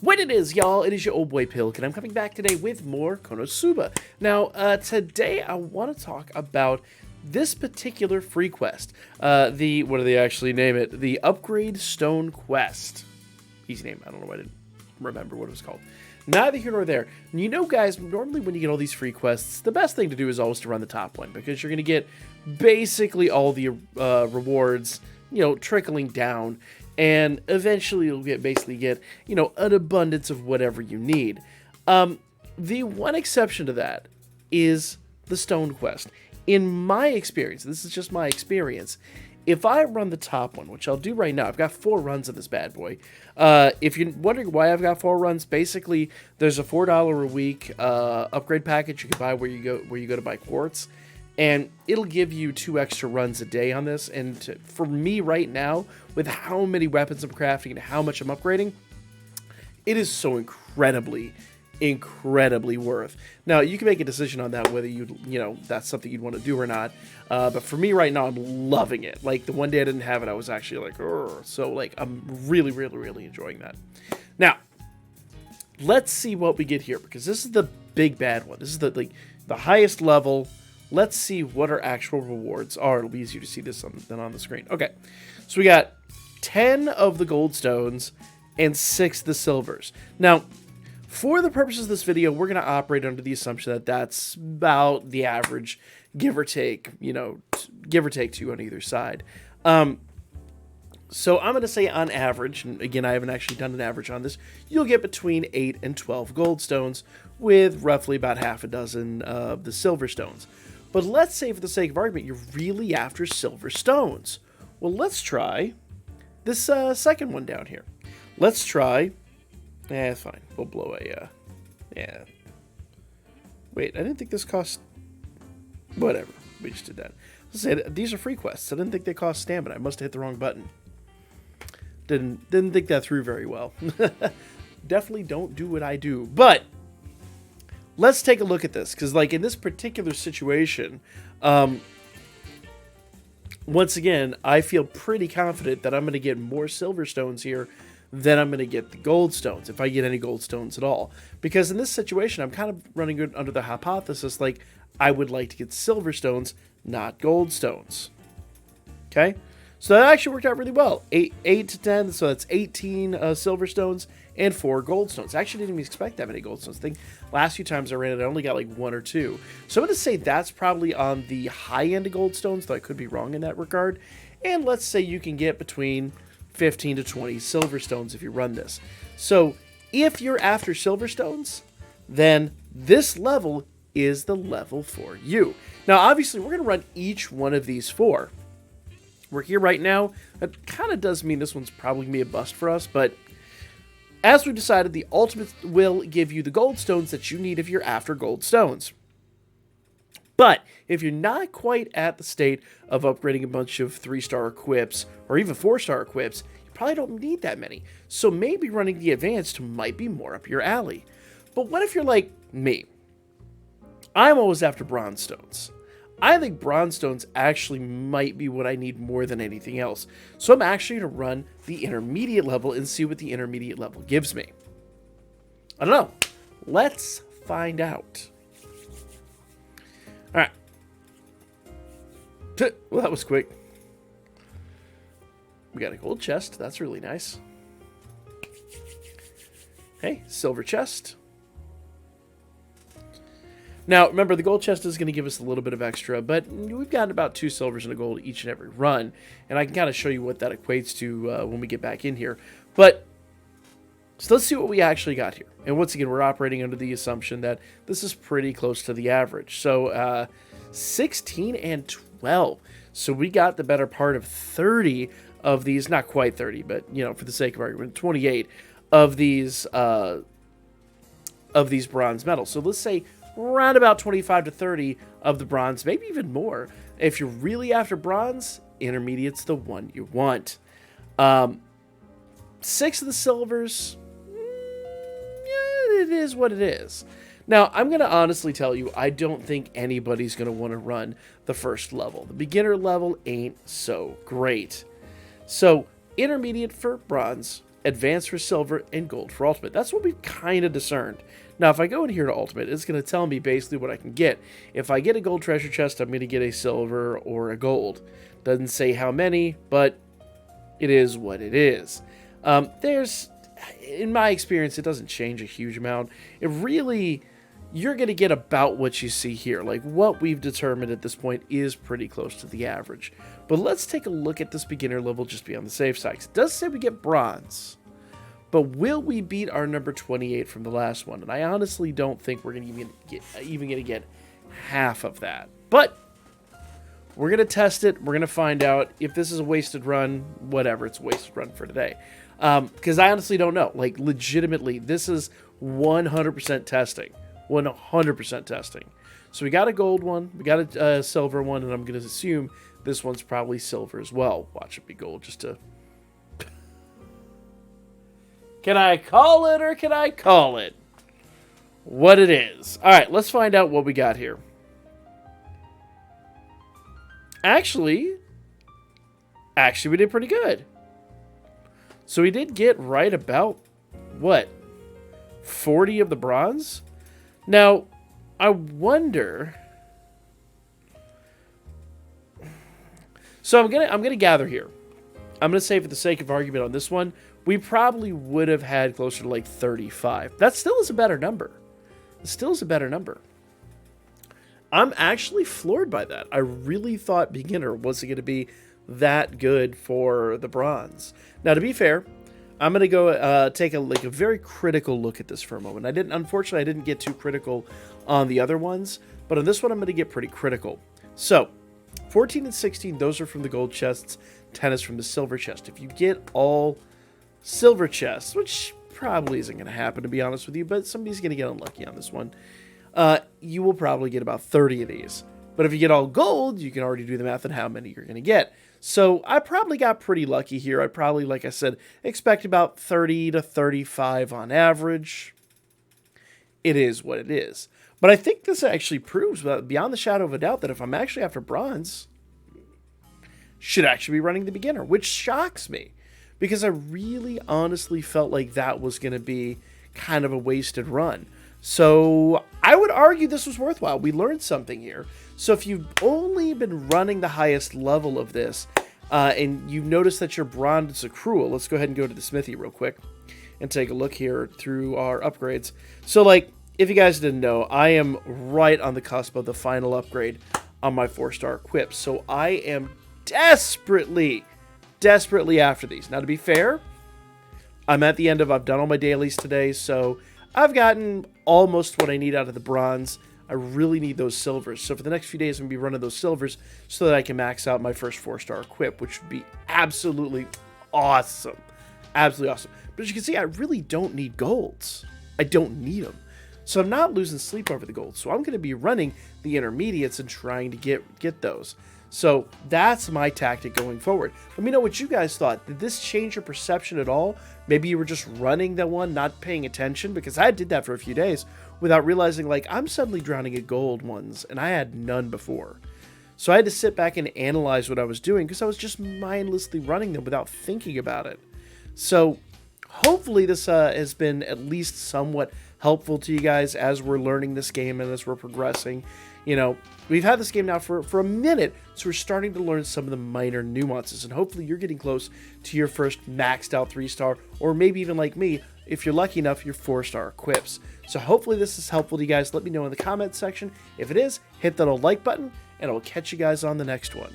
What it is, y'all, it is your old boy Pilk, and I'm coming back today with more Konosuba. Now, today I want to talk about this particular free quest. What do they actually name it? The Upgrade Stone Quest. Easy name, I don't know why I didn't remember what it was called. Neither here nor there. You know, guys, normally when you get all these free quests, the best thing to do is always to run the top one, because you're going to get basically all the rewards, you know, trickling down. And eventually you'll basically get, you know, an abundance of whatever you need. The one exception to that is the Stone Quest. In my experience, this is just my experience, if I run the top one, which I'll do right now, I've got 4 runs of this bad boy. If you're wondering why I've got 4 runs, basically there's a $4 a week upgrade package you can buy where you go to buy quartz. And it'll give you 2 extra runs a day on this. And for me right now, with how many weapons I'm crafting and how much I'm upgrading, it is so incredibly worth. Now, you can make a decision on that, whether you know, that's something you'd want to do or not. But for me right now, I'm loving it. Like, the one day I didn't have it, I was actually like, urgh. So, like, I'm really enjoying that. Now, let's see what we get here, because this is the big bad one. This is the highest level. Let's see what our actual rewards are. It'll be easier to see this than on the screen. Okay, so we got 10 of the gold stones and 6 of the silvers. Now, for the purposes of this video, we're going to operate under the assumption that that's about the average, give or take, you know, give or take 2 on either side. So I'm going to say on average, and again, I haven't actually done an average on this, you'll get between 8 and 12 gold stones with roughly about half a dozen of the silver stones. But let's say, for the sake of argument, you're really after silver stones. Well, let's try this second one down here. Let's try... it's fine. We'll blow a... yeah. Wait, I didn't think this cost... whatever. We just did that. Let's say these are free quests. I didn't think they cost stamina. I must have hit the wrong button. Didn't think that through very well. Definitely don't do what I do. But... let's take a look at this, because, like, in this particular situation, once again, I feel pretty confident that I'm going to get more silver stones here than I'm going to get the gold stones, if I get any gold stones at all. Because in this situation, I'm kind of running under the hypothesis, like, I would like to get silver stones, not gold stones. Okay? So that actually worked out really well. 8 to 10, so that's 18 silver stones and 4 gold stones. I actually didn't even expect that many gold stones. I think last few times I ran it, I only got like 1 or 2. So I'm going to say that's probably on the high end of gold stones, though I could be wrong in that regard. And let's say you can get between 15 to 20 silver stones if you run this. So if you're after silver stones, then this level is the level for you. Now, obviously, we're going to run each one of these 4. We're here right now. That kind of does mean this one's probably going to be a bust for us, but as we decided, the ultimate will give you the gold stones that you need if you're after gold stones. But if you're not quite at the state of upgrading a bunch of 3-star equips or even 4-star equips, you probably don't need that many. So maybe running the advanced might be more up your alley. But what if you're like me? I'm always after bronze stones. I think bronze stones actually might be what I need more than anything else. So I'm actually going to run the intermediate level and see what the intermediate level gives me. I don't know. Let's find out. All right. Well, that was quick. We got a gold chest. That's really nice. Hey, silver chest. Now, remember, the gold chest is going to give us a little bit of extra, but we've got about 2 silvers and a gold each and every run, and I can kind of show you what that equates to when we get back in here. But, so let's see what we actually got here. And once again, we're operating under the assumption that this is pretty close to the average. So, 16 and 12. So we got the better part of 30 of these, not quite 30, but, you know, for the sake of argument, 28 of these bronze medals. So let's say around about 25 to 30 of the bronze, maybe even more. If you're really after bronze, intermediate's the one you want. 6 of the silvers, it is what it is. Now, I'm going to honestly tell you, I don't think anybody's going to want to run the first level. The beginner level ain't so great. So, intermediate for bronze, advanced for silver, and gold for ultimate. That's what we've kind of discerned. Now, if I go in here to ultimate, it's going to tell me basically what I can get. If I get a gold treasure chest, I'm going to get a silver or a gold. Doesn't say how many, but it is what it is. In my experience, it doesn't change a huge amount. It really, you're going to get about what you see here. Like, what we've determined at this point is pretty close to the average. But let's take a look at this beginner level just to be on the safe side. It does say we get bronze. But will we beat our number 28 from the last one? And I honestly don't think we're going to get half of that. But we're going to test it. We're going to find out if this is a wasted run. Whatever, it's a wasted run for today. Because I honestly don't know. Like, legitimately, this is 100% testing. 100% testing. So we got a gold one. We got a silver one. And I'm going to assume this one's probably silver as well. Watch it be gold just to... Can I call it or can I call it what it is? All right, let's find out what we got here. Actually, we did pretty good. So we did get right about, what, 40 of the bronze? Now, I wonder... So I'm gonna gather here. I'm gonna say for the sake of argument on this one, we probably would have had closer to like 35. That still is a better number. It still is a better number. I'm actually floored by that. I really thought beginner wasn't going to be that good for the bronze. Now, to be fair, I'm going to go take a very critical look at this for a moment. Unfortunately, I didn't get too critical on the other ones, but on this one, I'm going to get pretty critical. So, 14 and 16, those are from the gold chests. 10 is from the silver chest. If you get all silver chests, which probably isn't going to happen, to be honest with you, but somebody's going to get unlucky on this one, you will probably get about 30 of these. But if you get all gold, you can already do the math on how many you're going to get. So I probably got pretty lucky here. I probably, like I said, expect about 30 to 35 on average. It is what it is. But I think this actually proves, beyond the shadow of a doubt, that if I'm actually after bronze, should actually be running the beginner, which shocks me. Because I really honestly felt like that was going to be kind of a wasted run. So I would argue this was worthwhile. We learned something here. So if you've only been running the highest level of this, and you've noticed that your bronze accrual, let's go ahead and go to the smithy real quick and take a look here through our upgrades. So like, if you guys didn't know, I am right on the cusp of the final upgrade on my 4-star equip. So I am desperately after these. Now, to be fair, I'm at the end of, I've done all my dailies today, so I've gotten almost what I need out of the bronze. I really need those silvers. So for the next few days, I'm going to be running those silvers so that I can max out my first 4-star equip, which would be absolutely awesome. Absolutely awesome. But as you can see, I really don't need golds. I don't need them. So I'm not losing sleep over the golds. So I'm going to be running the intermediates and trying to get those. So that's my tactic going forward. Let me know what you guys thought. Did this change your perception at all? Maybe you were just running that one, not paying attention, because I did that for a few days without realizing, like, I'm suddenly drowning at gold ones, and I had none before. So I had to sit back and analyze what I was doing because I was just mindlessly running them without thinking about it. So hopefully this has been at least somewhat helpful to you guys as we're learning this game and as we're progressing. You know, we've had this game now for a minute, so we're starting to learn some of the minor nuances, and hopefully you're getting close to your first maxed out 3-star, or maybe even like me, if you're lucky enough, your 4-star equips. So hopefully this is helpful to you guys. Let me know in the comments section. If it is, hit that old like button, and I'll catch you guys on the next one.